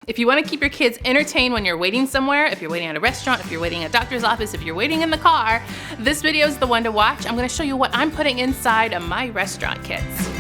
If you want to keep your kids entertained when you're waiting somewhere, if you're waiting at a restaurant, if you're waiting at a doctor's office, if you're waiting in the car, this video is the one to watch. I'm going to show you what I'm putting inside of my restaurant kits.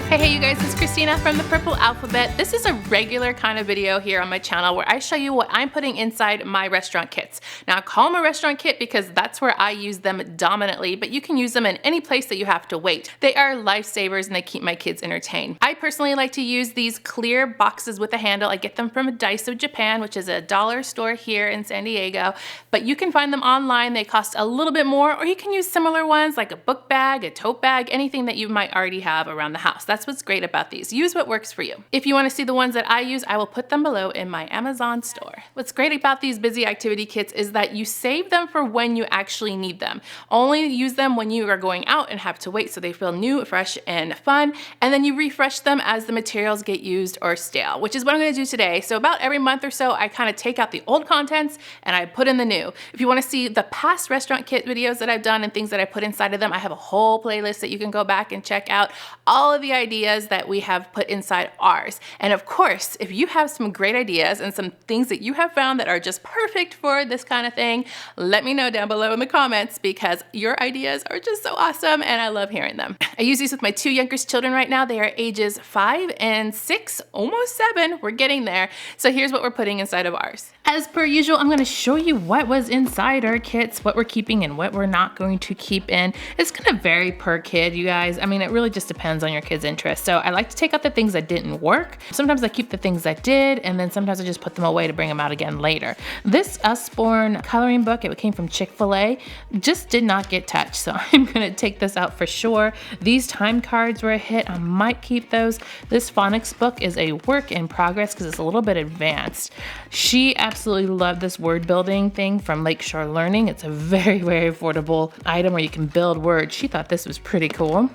Hey you guys, it's Christina from the Purple Alphabet. This is a regular kind of video here on my channel where I show you what I'm putting inside my restaurant kits. Now I call them a restaurant kit because that's where I use them dominantly, but you can use them in any place that you have to wait. They are lifesavers and they keep my kids entertained. I personally like to use these clear boxes with a handle. I get them from Daiso Japan, which is a dollar store here in San Diego, but you can find them online. They cost a little bit more, or you can use similar ones like a book bag, a tote bag, anything that you might already have around the house. That's what's great about these. Use what works for you. If you want to see the ones that I use, I will put them below in my Amazon store. What's great about these busy activity kits is that you save them for when you actually need them. Only use them when you are going out and have to wait so they feel new, fresh, and fun. And then you refresh them as the materials get used or stale, which is what I'm going to do today. So about every month or so, I kind of take out the old contents and I put in the new. If you want to see the past restaurant kit videos that I've done and things that I put inside of them, I have a whole playlist that you can go back and check out all of the ideas that we have put inside ours. And of course, if you have some great ideas and some things that you have found that are just perfect for this kind of thing, let me know down below in the comments because your ideas are just so awesome and I love hearing them. I use these with my two youngest children right now. They are ages 5 and 6, almost 7. We're getting there. So here's what we're putting inside of ours. As per usual, I'm going to show you what was inside our kits, what we're keeping and what we're not going to keep in. It's going to vary per kid, you guys. I mean, it really just depends on your kid's interest. So I like to take out the things that didn't work. Sometimes I keep the things that did, and then sometimes I just put them away to bring them out again later. This Usborne coloring book, it came from Chick-fil-A, just did not get touched. So I'm going to take this out for sure. These time cards were a hit. I might keep those. This Phonics book is a work in progress because it's a little bit advanced. She absolutely loved this word building thing from Lakeshore Learning. It's a very, very affordable item where you can build words. She thought this was pretty cool.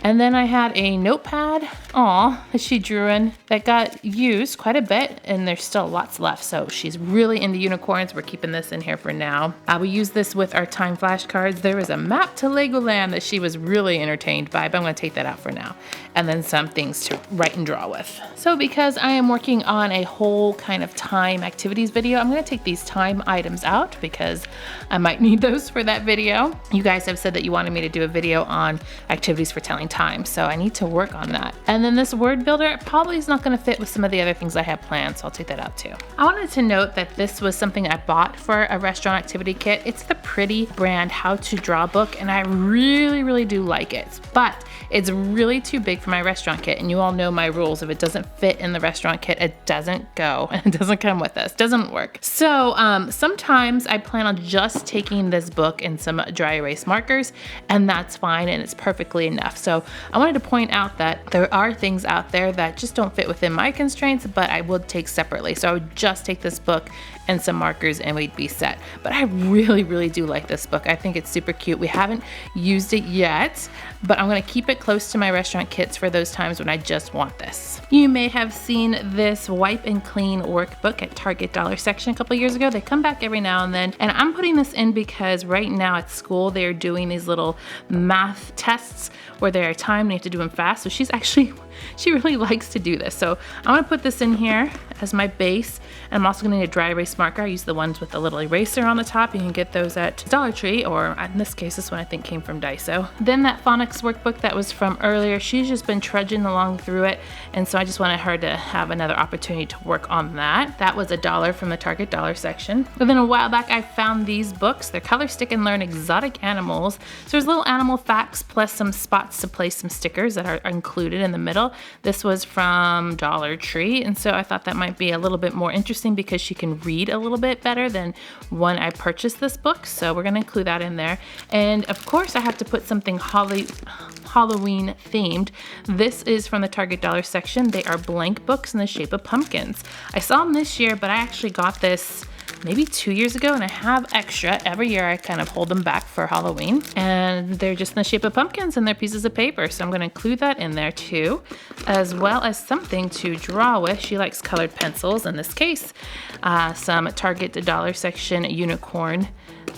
And then I had a notepad, that she drew in that got used quite a bit, and there's still lots left. So she's really into unicorns. We're keeping this in here for now. We use this with our time flashcards. There was a map to Legoland that she was really entertained by, but I'm going to take that out for now. And then some things to write and draw with. So because I am working on a whole kind of time activities video, I'm going to take these time items out because I might need those for that video. You guys have said that you wanted me to do a video on activities for telling time, so I need to work on that. And then this word builder probably is not going to fit with some of the other things I have planned, so I'll take that out too. I wanted to note that this was something I bought for a restaurant activity kit. It's the Pretty brand How to Draw book, and I really, really do like it, but it's really too big for my restaurant kit, and you all know my rules. If it doesn't fit in the restaurant kit, it doesn't go, and it doesn't come with us. Doesn't work. So sometimes I plan on just taking this book and some dry erase markers, and that's fine, and it's perfectly enough. So I wanted to point out that there are things out there that just don't fit within my constraints, but I would take separately. So I would just take this book and some markers and we'd be set. But I really, really do like this book. I think it's super cute. We haven't used it yet, but I'm going to keep it close to my restaurant kits for those times when I just want this. You may have seen this Wipe and Clean workbook at Target dollar section a couple years ago. They come back every now and then, and I'm putting this in because right now at school they're doing these little math tests where they are timed and you have to do them fast. So she really likes to do this. So I'm going to put this in here as my base, and I'm also going to need a dry erase marker. I use the ones with the little eraser on the top. You can get those at Dollar Tree, or in this case, this one I think came from Daiso. Then that Phonics workbook that was from earlier, she's just been trudging along through it, and so I just wanted her to have another opportunity to work on that. That was $1 from the Target dollar section. And then a while back, I found these books. They're Color, Stick, and Learn Exotic Animals. So there's little animal facts plus some spots to place some stickers that are included in the middle. This was from Dollar Tree, and so I thought that might be a little bit more interesting because she can read a little bit better than when I purchased this book, so we're going to include that in there. And of course I have to put something Halloween themed. This is from the Target dollar section. They are blank books in the shape of pumpkins. I saw them this year, but I actually got this maybe 2 years ago, and I have extra. Every year I kind of hold them back for Halloween, and they're just in the shape of pumpkins and they're pieces of paper. So I'm gonna include that in there too, as well as something to draw with. She likes colored pencils in this case, some Target dollar section unicorn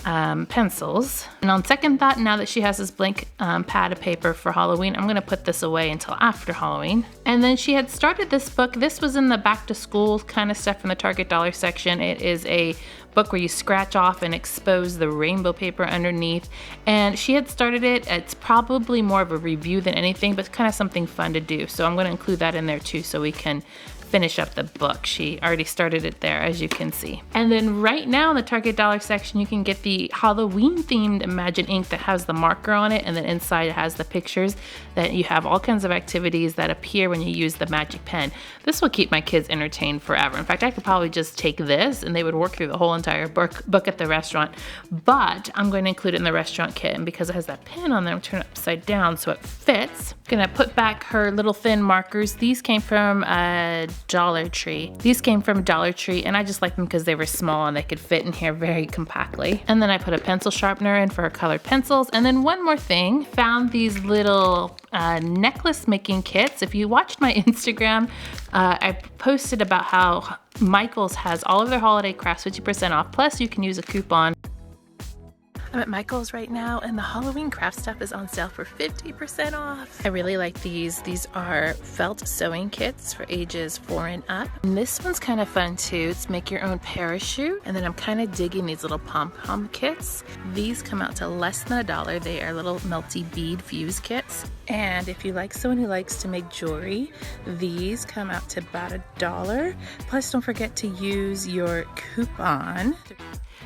pencils. And on second thought, now that she has this blank pad of paper for Halloween, I'm gonna put this away until after Halloween. And then she had started this book. This was in the back to school kind of stuff from the Target dollar section. It is a book where you scratch off and expose the rainbow paper underneath. And she had started it. It's probably more of a review than anything, but kind of something fun to do. So I'm gonna include that in there too so we can finish up the book. She already started it there, as you can see. And then right now in the Target dollar section, you can get the Halloween themed Imagine ink that has the marker on it, and then inside it has the pictures that you have all kinds of activities that appear when you use the magic pen. This will keep my kids entertained forever. In fact, I could probably just take this and they would work through the whole entire book at the restaurant, but I'm going to include it in the restaurant kit, and because it has that pin on there, I'm turning it upside down so it fits. I'm gonna put back her little thin markers. These came from Dollar Tree. These came from Dollar Tree, and I just like them because they were small and they could fit in here very compactly. And then I put a pencil sharpener in for her colored pencils. And then one more thing, found these little necklace making kits. If you watched my Instagram, I posted about how Michaels has all of their holiday crafts 50% off, plus you can use a coupon. I'm at Michael's right now, and the Halloween craft stuff is on sale for 50% off. I really like these. These are felt sewing kits for ages 4 and up. And this one's kind of fun too. It's make your own parachute. And then I'm kind of digging these little pom-pom kits. These come out to less than $1. They are little melty bead fuse kits. And if you like someone who likes to make jewelry, these come out to about $1. Plus, don't forget to use your coupon.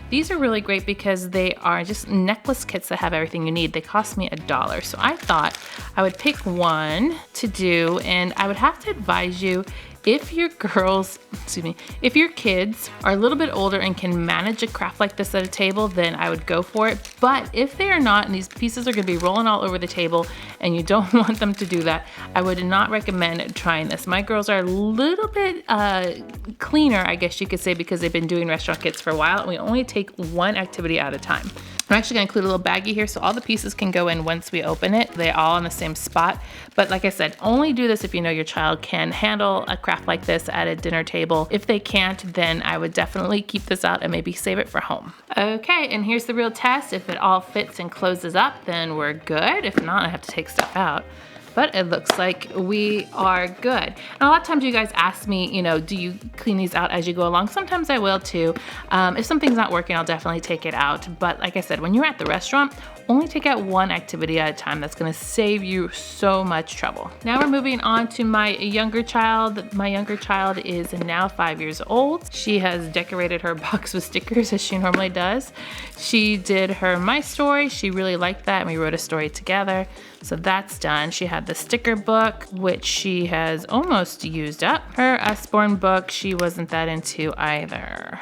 These are really great because they are just necklace kits that have everything you need. They cost me $1. So I thought I would pick one to do, and I would have to advise you, if your if your kids are a little bit older and can manage a craft like this at a table, then I would go for it. But if they are not, and these pieces are gonna be rolling all over the table and you don't want them to do that, I would not recommend trying this. My girls are a little bit cleaner, I guess you could say, because they've been doing restaurant kits for a while, and we only take one activity at a time. I'm actually gonna include a little baggie here so all the pieces can go in once we open it. They're all in the same spot. But like I said, only do this if you know your child can handle a craft like this at a dinner table. If they can't, then I would definitely keep this out and maybe save it for home. Okay, and here's the real test. If it all fits and closes up, then we're good. If not, I have to take stuff out. But it looks like we are good. And a lot of times you guys ask me, you know, do you clean these out as you go along? Sometimes I will too. If something's not working, I'll definitely take it out. But like I said, when you're at the restaurant, only take out one activity at a time. That's gonna save you so much trouble. Now we're moving on to my younger child. My younger child is now 5 years old. She has decorated her box with stickers as she normally does. She did her My Story. She really liked that, and we wrote a story together. So that's done. She had the sticker book, which she has almost used up. Her Usborne book, she wasn't that into either.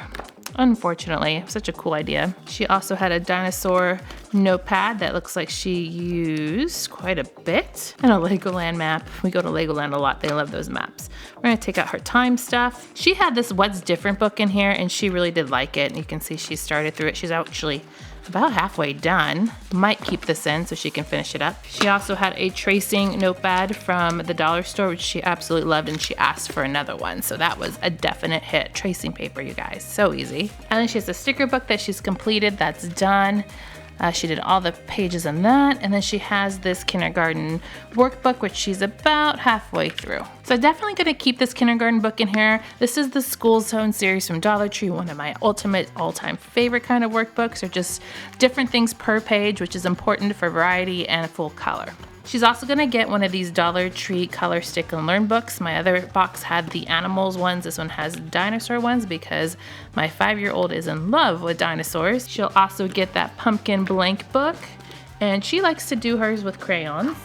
Unfortunately, such a cool idea. She also had a dinosaur notepad that looks like she used quite a bit, and a Legoland map. We go to Legoland a lot. They love those maps. We're gonna take out her time stuff. She had this What's Different book in here, and she really did like it. And you can see she started through it. She's actually about halfway done. Might keep this in so she can finish it up. She also had a tracing notepad from the dollar store, which she absolutely loved, and she asked for another one. So that was a definite hit. Tracing paper, you guys, so easy. And then she has a sticker book that she's completed, that's done. She did all the pages in that, and then she has this kindergarten workbook, which she's about halfway through. So definitely gonna keep this kindergarten book in here. This is the School Zone series from Dollar Tree, one of my ultimate all-time favorite kind of workbooks. They're just different things per page, which is important for variety and full color. She's also gonna get one of these Dollar Tree Color Stick and Learn books. My other box had the animals ones. This one has dinosaur ones because my 5-year-old is in love with dinosaurs. She'll also get that pumpkin blank book, and she likes to do hers with crayons.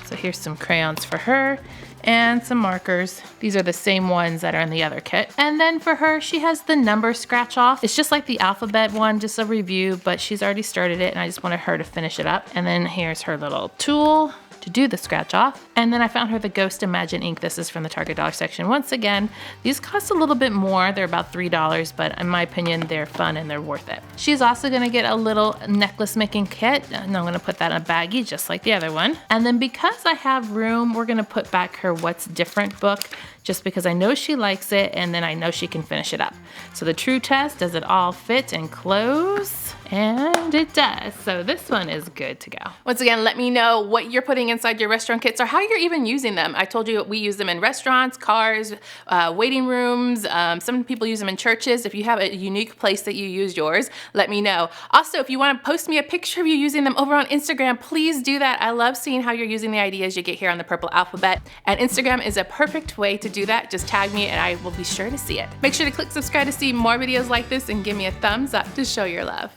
So here's some crayons for her and some markers. These are the same ones that are in the other kit. And then for her, she has the number scratch off. It's just like the alphabet one, just a review, but she's already started it and I just wanted her to finish it up. And then here's her little tool to do the scratch off. And then I found her the Ghost Imagine ink. This is from the Target dollar section. Once again, these cost a little bit more. They're about $3, but in my opinion, they're fun and they're worth it. She's also gonna get a little necklace making kit, and I'm gonna put that in a baggie just like the other one. And then because I have room, we're gonna put back her What's Different book, just because I know she likes it and then I know she can finish it up. So the true test, does it all fit and close? And it does. So this one is good to go. Once again, let me know what you're putting inside your restaurant kits or how you're even using them. I told you we use them in restaurants, cars, waiting rooms. Some people use them in churches. If you have a unique place that you use yours, let me know. Also, if you want to post me a picture of you using them over on Instagram, please do that. I love seeing how you're using the ideas you get here on the Purple Alphabet. And Instagram is a perfect way to do that. Just tag me and I will be sure to see it. Make sure to click subscribe to see more videos like this and give me a thumbs up to show your love.